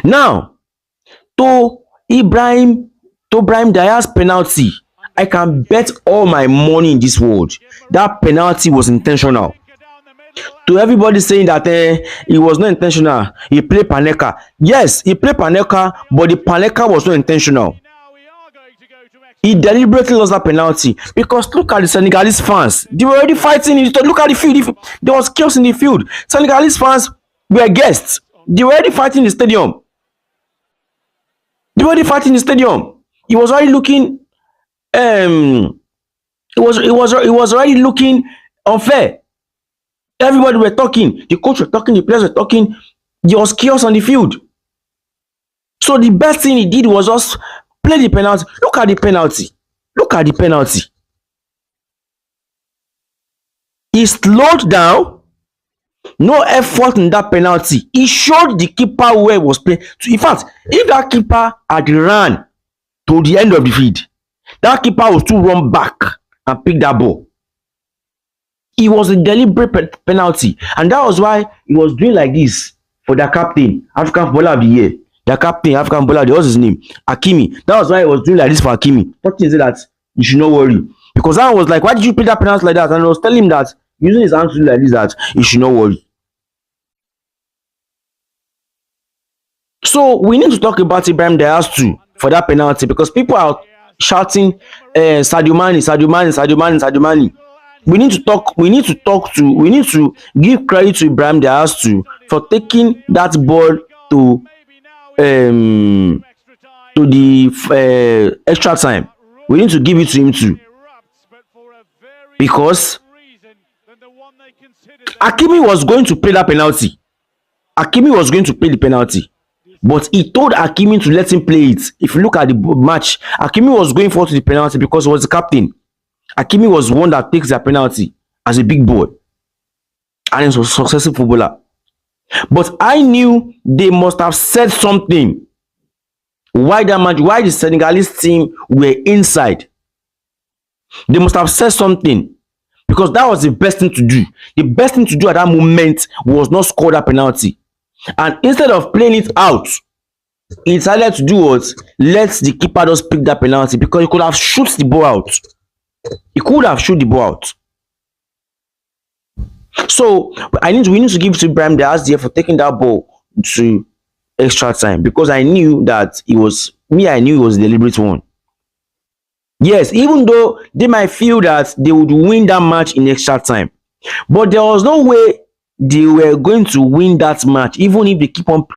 Now, to Brahim Diaz penalty, I can bet all my money in this world that penalty was intentional. To everybody saying that it was not intentional, he played Paneka. Yes, he played Paneka, but the Paneka was not intentional. He deliberately lost that penalty because look at the Senegalese fans. They were already fighting. Look at the field. There was chaos in the field. Senegalese fans were guests. They were already fighting in the stadium. They were already fighting in the stadium. It was already looking. It was already looking unfair. Everybody were talking. The coach were talking. The players were talking. There was chaos on the field. So the best thing he did was just play the penalty. Look at the penalty. Look at the penalty. He slowed down. No effort in that penalty. He showed the keeper where he was playing. In fact, if that keeper had ran to the end of the field, that keeper would still run back and pick that ball. It was a deliberate penalty, and that was why he was doing like this for their captain, African Footballer of the Year. Their captain, African Footballer of the Year, what's his name? Hakimi. That was why he was doing like this for Hakimi. Talking say that you should not worry. Because I was like, why did you play that penalty like that? And I was telling him that using his hands to do like this, that you should not worry. So we need to talk about Brahim Diaz too for that penalty, because people are shouting Sadio Mane, Sadio Mane, Sadio Mane, Sadio Mane. We need to give credit to Brahim Diaz too for taking that ball to the extra time. We need to give it to him too, because Hakimi was going to play that penalty. Hakimi was going to play the penalty, but he told Hakimi to let him play it. If you look at the match, Hakimi was going forward to the penalty because he was the captain. Hakimi was one that takes the penalty as a big boy, and he was a successful footballer. But I knew they must have said something. Why that match? Why the Senegalese team were inside? They must have said something, because that was the best thing to do. The best thing to do at that moment was not score that penalty. And instead of playing it out, he decided to do what? Let the keeper just pick that penalty, because he could have shot the ball out. He could have shot the ball out. So we need to give to Brahim Diaz there for taking that ball to extra time, because I knew that it was I knew it was a deliberate one. Yes, even though they might feel that they would win that match in extra time, but there was no way they were going to win that match, even if they keep on